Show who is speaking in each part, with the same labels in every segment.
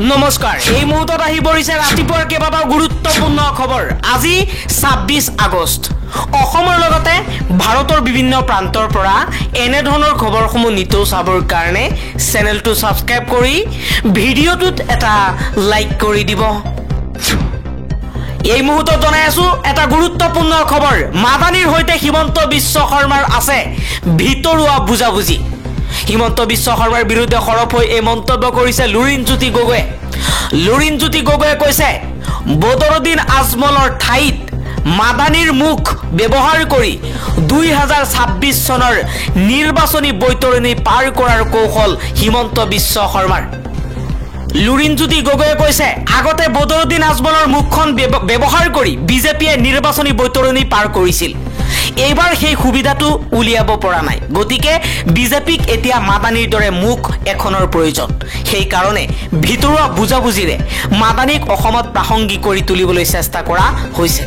Speaker 1: নমস্কাৰ এই মুহূৰ্তত আহি পৰিছে ৰাতিপুৱাৰ কেইবাটাও গুৰুত্বপূৰ্ণ খবৰ আজি ২৬ আগষ্ট অসমৰ লগতে ভাৰতৰ বিভিন্ন প্ৰান্তৰ পৰা এনে ধৰণৰ খবৰসমূহ নিতৌ চাবৰ কাৰণে চেনেলটো সাবস্ক্ৰাইব কৰি ভিডিঅ'টোত এটা লাইক কৰি দিব এই মুহূৰ্তত জনাই আছো এটা গুৰুত্বপূৰ্ণ খবৰ মাদানীৰ হৈতে হিমন্ত বিশ্ব শৰ্মাৰ আছে ভিতৰুৱা বুজাবুজি হিমন্ত বিশ্ব শৰ্মাৰ বিৰুদ্ধে খৰপ হৈ এই মন্তব্য কৰিছে লুৰিণজ্যোতি গগৈয়ে কৈছে বদৰুদ্দিন আজমলৰ ঠাইত মাদানীৰ মুখ ব্যৱহাৰ কৰি ২০২৬ চনৰ নিৰ্বাচনী বৈতৰণি পাৰ কৰাৰ কৌশল হিমন্ত বিশ্ব শৰ্মাৰ লুৰিণজ্যোতি গগৈয়ে কৈছে আগতে বদৰুদ্দিন আজমলৰ মুখখন ব্যৱহাৰ কৰি বিজেপিয়ে নিৰ্বাচনী বৈতৰণি পাৰ কৰিছিল এইবাৰ সেই সুবিধাটো উলিয়াব পৰা নাই গতিকে বিজেপিক এতিয়া মাদানীৰ দৰে মুখ এখনৰ প্ৰয়োজন সেই কাৰণে ভিতৰুৱা বুজাবুজিৰে মাদানীক অসমত প্ৰাসংগিক কৰি তুলিবলৈ চেষ্টা কৰা হৈছে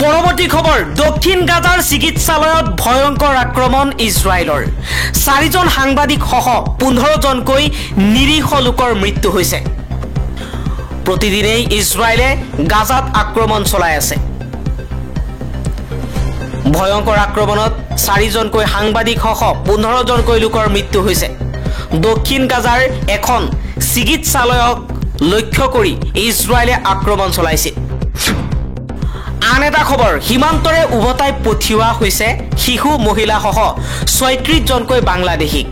Speaker 1: পৰৱৰ্তী খবৰ দক্ষিণ গাজাৰ চিকিৎসালয়ত ভয়ংকৰ আক্ৰমণ ইজৰাইলৰ ৪জন সাংবাদিক সহ ১৫ জনকৈ নিৰীহ লোকৰ মৃত্যু হৈছে প্ৰতিদিনেই ইজৰাইলে গাজাত আক্ৰমণ চলাই আছে ভয়ংকৰ আক্ৰমণত ৪জনকৈ সাংবাদিক সহ ১৫ জনকৈ লোকৰ মৃত্যু হৈছে দক্ষিণ গাজাৰ এখন চিকিৎসালয়ক লক্ষ্য কৰি ইজৰাইলে আক্ৰমণ চলাইছে আন এটা খবৰ সীমান্তৰে উভতাই পঠিওৱা হৈছে শিশু মহিলা সহ ৩৬ জনকৈ বাংলাদেশীক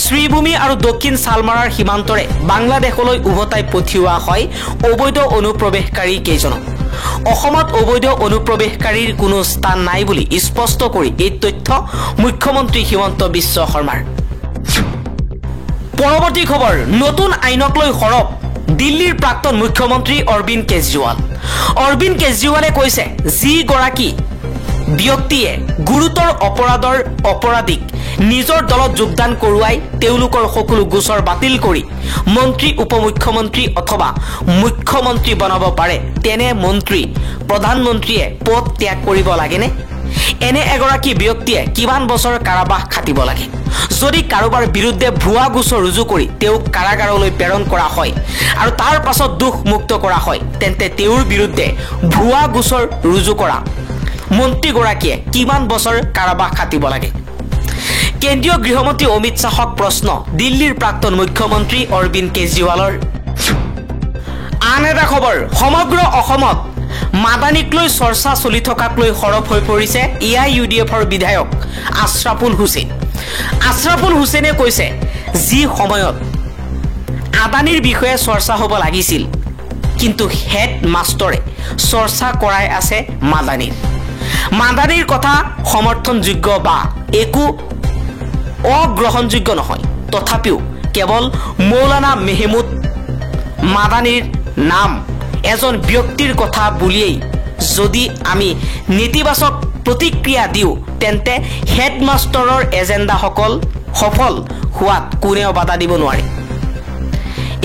Speaker 1: শ্ৰীভূমি আৰু দক্ষিণ চালমাৰাৰ সীমান্তৰে বাংলাদেশলৈ উভতাই পঠিওৱা হয় অবৈধ অনুপ্ৰৱেশকাৰী কেইজনক অসমত অবৈধ অনুপ্ৰৱেশকাৰীৰ কোনো স্থান নাই বুলি স্পষ্ট কৰি এই তথ্য মুখ্যমন্ত্ৰী হিমন্ত বিশ্ব শৰ্মাৰ পৰৱৰ্তী খবৰ নতুন আইনক লৈ সৰব দিল্লীৰ প্ৰাক্তন মুখ্যমন্ত্ৰী অৰবিন্দ কেজৰিৱালে কৈছে যি গৰাকী ব্যক্তিয়ে গুৰুতৰ অপৰাধীক নিজৰ দলত যোগদান কৰোৱাই তেওঁলোকৰ সকলো গোচৰ বাতিল কৰি মন্ত্ৰী উপমুখ্যমন্ত্ৰী অথবা মুখ্যমন্ত্ৰী বনাব পাৰে তেনে মন্ত্ৰী প্ৰধানমন্ত্ৰীয়ে পদ ত্যাগ কৰিব লাগেনে এনে এগৰাকী ব্যক্তিয়ে কিমান বছৰ কাৰাবাস খাটিব লাগে যদি কাৰোবাৰ বিৰুদ্ধে ভুৱা গোচৰ ৰুজু কৰি তেওঁক কাৰাগাৰলৈ প্ৰেৰণ কৰা হয় আৰু তাৰ পাছত দুখ মুক্ত কৰা হয় তেন্তে তেওঁৰ বিৰুদ্ধে ভুৱা গোচৰ ৰুজু কৰা মন্ত্ৰীগৰাকীয়ে কিমান বছৰ কাৰাবাস খাটিব লাগে কেন্দ্ৰীয় গৃহমন্ত্ৰী অমিত শাহক প্ৰশ্ন দিল্লীৰ প্ৰাক্তন মুখ্যমন্ত্ৰী অৰবিন্দ কেজৰিৱালৰ আন এটা খবৰ সমগ্ৰ অসমত মাদানীক লৈ চৰ্চা চলি থকাক লৈ সৰব হৈ পৰিছে AIUDFৰ বিধায়ক আশৰাফুল হুছেইনে কৈছে যি সময়ত আদানীৰ বিষয়ে চৰ্চা হ'ব লাগিছিল কিন্তু হেড মাষ্টৰে চৰ্চা কৰাই আছে মাদানীৰ কথা সমৰ্থনযোগ্য বা একো অগ্ৰহণযোগ্য নহয় তথাপিও কেৱল মৌলানা মেহমুদ মাদানীৰ নাম এজন ব্যক্তিৰ কথা বুলিয়েই যদি আমি নেতিবাচক প্ৰতিক্ৰিয়া দিওঁ তেন্তে হেডমাষ্টৰৰ এজেণ্ডা সফল হোৱাত কোনেও বাধা দিব নোৱাৰে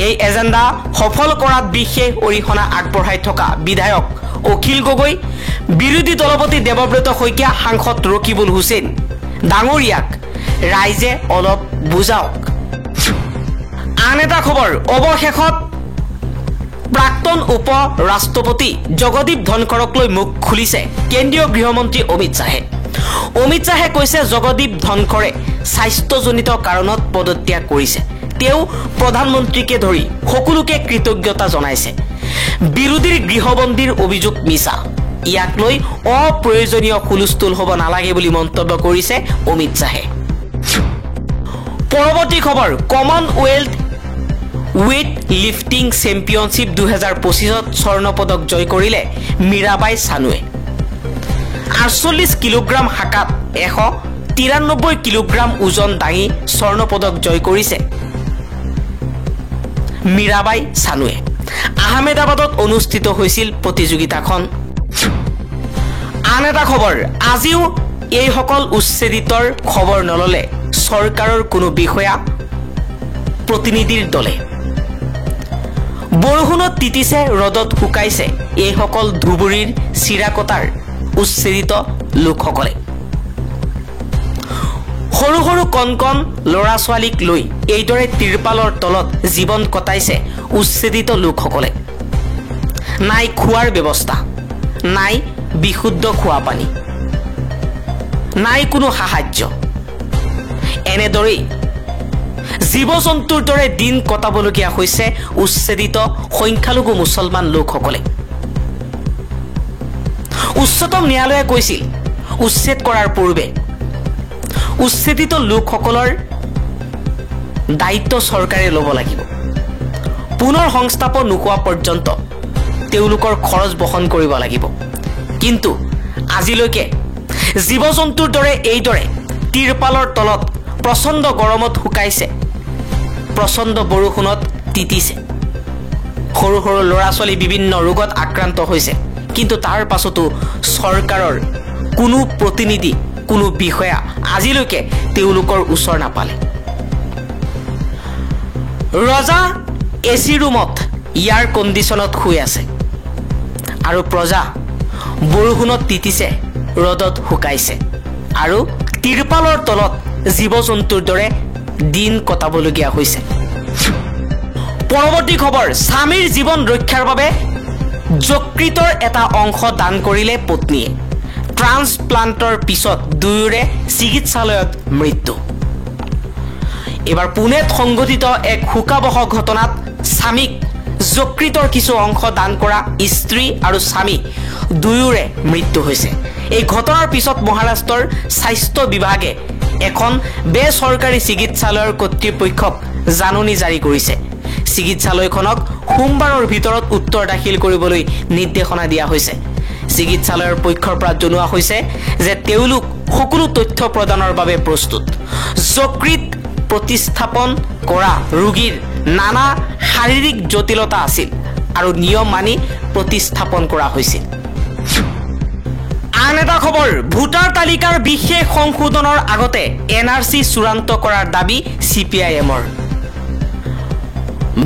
Speaker 1: এই এজেণ্ডা সফল কৰাত বিশেষ অৰিহণা আগবঢ়াই থকা বিধায়ক অখিল গগৈ বিৰোধী দলপতি দেৱব্ৰত শইকীয়া সাংসদ ৰকিবুল হুছেইন ডাঙৰীয়াক ৰাইজে অলপ বুজাওক আন এটা খবৰ অৱশেষত প্ৰাক্তন উপ ৰাষ্ট্ৰপতি জগদীপ ধনখড়ক লৈ মুখ খুলিছে কেন্দ্ৰীয় গৃহমন্ত্ৰী অমিত শাহে কৈছে জগদীপ ধনখড়ে স্বাস্থ্যজনিত কাৰণত পদত্যাগ কৰিছে তেওঁ প্ৰধানমন্ত্ৰীকে ধৰি সকলোকে কৃতজ্ঞতা জনাইছে বিৰোধীৰ গৃহবন্দীৰ অভিযোগ মিছা ইয়াক লৈ অপ্ৰয়োজনীয় হুলস্থুল হ'ব নালাগে বুলি মন্তব্য কৰিছে অমিত শাহে পৰৱৰ্তী খবৰ কমনৱেলথ ৱেইট লিফটিং চেম্পিয়নশ্বিপ ২০২৫ত স্বৰ্ণ পদক জয় কৰিলে মীৰাবাই চানুৱে ৪৮ কিলোগ্ৰাম শাখাত ১৯৩ কিলোগ্ৰাম ওজন দাঙি স্বৰ্ণ পদক জয় কৰিছে মীৰাবাই চানুৱে আহমেদাবাদত অনুষ্ঠিত হৈছিল প্ৰতিযোগিতাখন আন এটা খবৰ আজিও এইসকল উচ্ছেদিতৰ খবৰ নললে চৰকাৰৰ কোনো বিষয়া প্ৰতিনিধিৰ দলে বৰষুণত তিতিছে ৰদত শুকাইছে এইসকল ধুবুৰীৰ চিৰাকটাৰ উচ্ছেদিত লোকসকলে সৰু সৰু কণ ল'ৰা ছোৱালীক লৈ এইদৰে তিৰপালৰ তলত জীৱন কটাইছে উচ্ছেদিত লোকসকলে। নাই খোৱাৰ ব্যৱস্থা, নাই বিশুদ্ধ খোৱা পানী, নাই কোনো সাহায্য। এনেদৰেই জীৱ-জন্তুৰ দৰে দিন কটাবলগীয়া হৈছে উচ্ছেদিত সংখ্যালঘু মুছলমান লোকসকলে। উচ্চতম ন্যায়ালয়ে কৈছিল, উচ্ছেদ কৰাৰ পূৰ্বে উচ্ছেদিত লোকসকলৰ দায়িত্ব চৰকাৰে ল'ব লাগিব। পুনৰ সংস্থাপন নোহোৱা পৰ্যন্ত তেওঁলোকৰ খৰচ বহন কৰিব লাগিব। কিন্তু আজিলৈকে জীৱ-জন্তুৰ দৰে এইদৰে তিৰপালৰ তলত প্ৰচণ্ড গৰমত শুকাইছে, প্ৰচণ্ড বৰষুণত তিতিছে। সৰু সৰু ল'ৰা ছোৱালী বিভিন্ন ৰোগত আক্ৰান্ত হৈছে। কিন্তু তাৰ পাছতো চৰকাৰৰ কোনো প্ৰতিনিধি, কোনো বিষয়া আজিলৈকে তেওঁলোকৰ ওচৰ নাপালে। ৰজা এচি ৰুমত এয়াৰ কণ্ডিশ্যনত শুই আছে আৰু প্ৰজা বৰষুণত তিতিছে, ৰ'দত শুকাইছে আৰু তিৰপালৰ তলত জীৱ-জন্তুৰ দৰে দিন কটাবলগীয়া হৈছে। পৰৱৰ্তী খবৰ, স্বামীৰ জীৱন ৰক্ষাৰ বাবে যকৃতৰ এটা অংশ দান কৰিলে পত্নীয়ে। ট্ৰান্সপ্লান্টৰ পিছত দুয়োৰে চিকিৎসালয়ত মৃত্যু। এবাৰ পুনেত সংঘটিত এক শোকাবহ ঘটনাত স্বামীক যকৃতৰ কিছু অংশ দান কৰা স্ত্ৰী আৰু স্বামী দুয়োৰে মৃত্যু হৈছে। এই ঘটনাৰ পিছত মহাৰাষ্ট্ৰৰ স্বাস্থ্য বিভাগে এখন বেচৰকাৰী চিকিৎসালয়ৰ কৰ্তৃপক্ষক জাননী জাৰি কৰিছে। চিকিৎসালয়খনক সোমবাৰৰ ভিতৰত উত্তৰ দাখিল কৰিবলৈ নিৰ্দেশনা দিয়া হৈছে। চিকিৎসালয়ৰ পক্ষৰ পৰা জনোৱা হৈছে যে তেওঁলোক সকলো তথ্য প্ৰদানৰ বাবে প্ৰস্তুত। যকৃত প্ৰতিস্থাপন কৰা ৰোগীৰ নানা শাৰীৰিক জটিলতা আছিল আৰু নিয়ম মানি প্ৰতিস্থাপন কৰা হৈছিল। আন এটা খবৰ, ভোটাৰ তালিকাৰ বিশেষ সংশোধনৰ আগতে NRC চূড়ান্ত কৰাৰ দাবী CPIMৰ।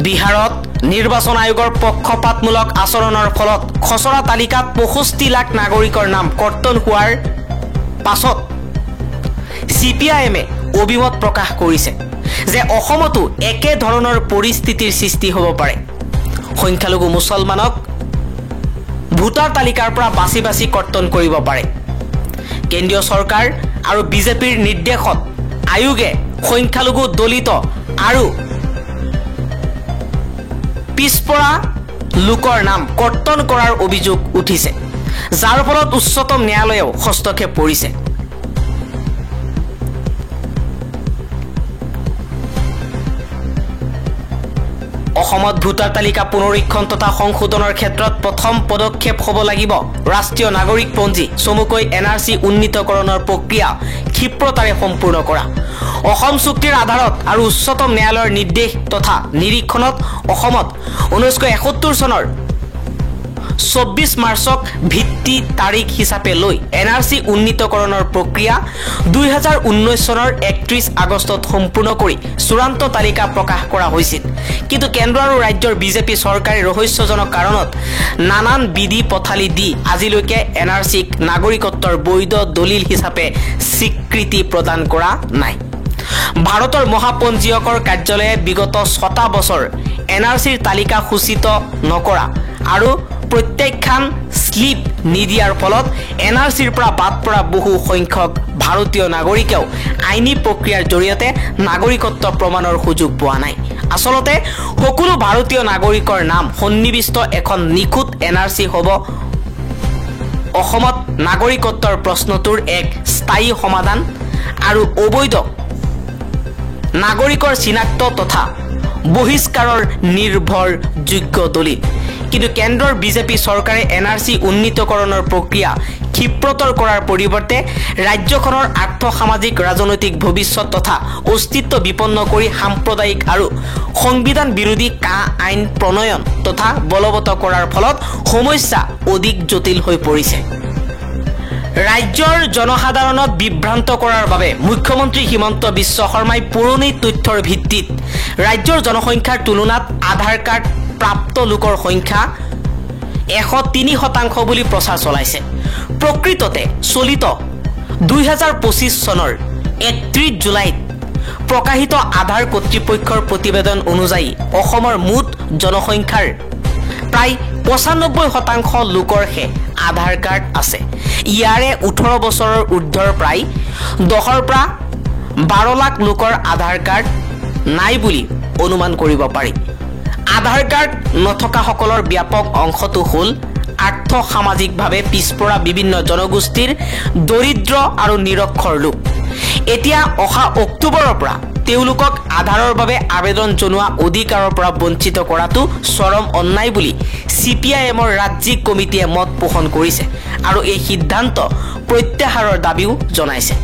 Speaker 1: বিহাৰত নিৰ্বাচন আয়োগৰ পক্ষপাতমূলক আচৰণৰ ফলত খচৰা তালিকাত 65 লাখ নাগৰিকৰ নাম কৰ্তন হোৱাৰ পাছত CPIMে অভিমত প্ৰকাশ কৰিছে যে অসমতো একে ধৰণৰ পৰিস্থিতিৰ সৃষ্টি হ'ব পাৰে। সংখ্যালঘু মুছলমানক ভোটাৰ তালিকাৰ পৰা বাছি বাছি কৰ্তন কৰিব পাৰে। কেন্দ্ৰীয় চৰকাৰ আৰু বিজেপিৰ নিৰ্দেশত আয়োগে সংখ্যালঘু, দলিত আৰু পিছপৰা লোকৰ নাম কৰ্তন কৰাৰ অভিযোগ উঠিছে, যাৰ ফলত উচ্চতম ন্যায়ালয়েও হস্তক্ষেপ কৰিছে। অসমত ভোটাৰ তালিকা পুনৰীক্ষণ তথা সংশোধনৰ ক্ষেত্ৰত প্ৰথম পদক্ষেপ হ'ব লাগিব ৰাষ্ট্ৰীয় নাগৰিকপঞ্জী, চমুকৈ NRC উন্নীতকৰণৰ প্ৰক্ৰিয়া ক্ষিপ্ৰতাৰে সম্পূৰ্ণ কৰা। অসম চুক্তিৰ আধাৰত আৰু উচ্চতম ন্যায়ালয়ৰ নিৰ্দেশ তথা নিৰীক্ষণত অসমত 1971 চনৰ 24 মাৰ্চক ভিত্তি তাৰিখ হিচাপে লৈ NRC উন্নীতকৰণৰ প্ৰক্ৰিয়া 2019 চনৰ 31 আগষ্টত সম্পূৰ্ণ কৰি চূড়ান্ত তালিকা প্ৰকাশ কৰা হৈছিল। কিন্তু কেন্দ্ৰ আৰু ৰাজ্যৰ বিজেপি চৰকাৰে ৰহস্যজনক কাৰণত নানান বিধি পথালি দি আজিলৈকে NRCক নাগৰিকত্বৰ বৈধ দলিল হিচাপে স্বীকৃতি প্ৰদান কৰা নাই। ভাৰতৰ মহাপঞ্জীয়কৰ কাৰ্যালয়ে বিগত 6টা বছৰ NRCৰ তালিকা সূচিত নকৰা আৰু প্ৰত্যেকখন স্লিপ নিদিয়াৰ ফলত NRCৰ পৰা বাদ পৰা বহু সংখ্যক ভাৰতীয় নাগৰিকেও আইনী প্ৰক্ৰিয়াৰ জৰিয়তে নাগৰিকত্ব প্ৰমাণৰ সুযোগ পোৱা নাই। আচলতে সকলো ভাৰতীয় নাগৰিকৰ নাম সন্নিৱিষ্ট এখন নিখুঁত NRC হ'ব অসমত নাগৰিকত্বৰ প্ৰশ্নটোৰ এক স্থায়ী সমাধান আৰু অবৈধ নাগৰিকৰ চিনাক্ত তথা বহিষ্কাৰৰ নিৰ্ভৰযোগ্য দলিল। কিন্তু কেন্দ্ৰৰ বিজেপি চৰকাৰে NRC উন্নীতকৰণৰ প্ৰক্ৰিয়া ক্ষিপ্ৰতৰ কৰাৰ পৰিৱৰ্তে ৰাজ্যখনৰ আৰ্থ-সামাজিক ৰাজনৈতিক ভৱিষ্যত তথা অস্তিত্ব বিপন্ন কৰি সাম্প্ৰদায়িক আৰু সংবিধান বিৰোধী আইন প্ৰণয়ন তথা বলবৎ কৰাৰ ফলত সমস্যা অধিক জটিল হৈ পৰিছে। ৰাজ্যৰ জনসাধাৰণক বিভ্ৰান্ত কৰাৰ বাবে মুখ্যমন্ত্ৰী হিমন্ত বিশ্ব শৰ্মাই পুৰণি তথ্যৰ ভিত্তিত ৰাজ্যৰ জনসংখ্যাৰ তুলনাত আধাৰ কাৰ্ড প্ৰাপ্ত লোকৰ সংখ্যা 103% বুলি প্ৰচাৰ চলাইছে। প্ৰকৃততে চলিত 2025 চনৰ 31 জুলাইত প্ৰকাশিত আধাৰ কৰ্তৃপক্ষৰ প্ৰতিবেদন অনুযায়ী অসমৰ মুঠ জনসংখ্যাৰ প্ৰায় 95% লোকৰহে আধাৰ কাৰ্ড আছে। ইয়াৰে 18 বছৰৰ ঊৰ্ধ্বৰ প্ৰায় 10 পৰা 12 লাখ লোকৰ আধাৰ কাৰ্ড নাই বুলি অনুমান কৰিব পাৰি। আধাৰ কাৰ্ড নথকাসকলৰ ব্যাপক অংশটো হ'ল আৰ্থ-সামাজিকভাৱে পিছপৰা বিভিন্ন জনগোষ্ঠীৰ দৰিদ্ৰ আৰু নিৰক্ষৰ লোক। এতিয়া অহা অক্টোবৰৰ পৰা তেওঁলোকক আধাৰৰ বাবে আবেদন জনোৱা অধিকাৰৰ পৰা বঞ্চিত কৰাটো চৰম অন্যায় বুলি CPIMৰ ৰাজ্যিক কমিটিয়ে মত পোষণ কৰিছে আৰু এই সিদ্ধান্ত প্ৰত্যাহাৰৰ দাবীও জনাইছে।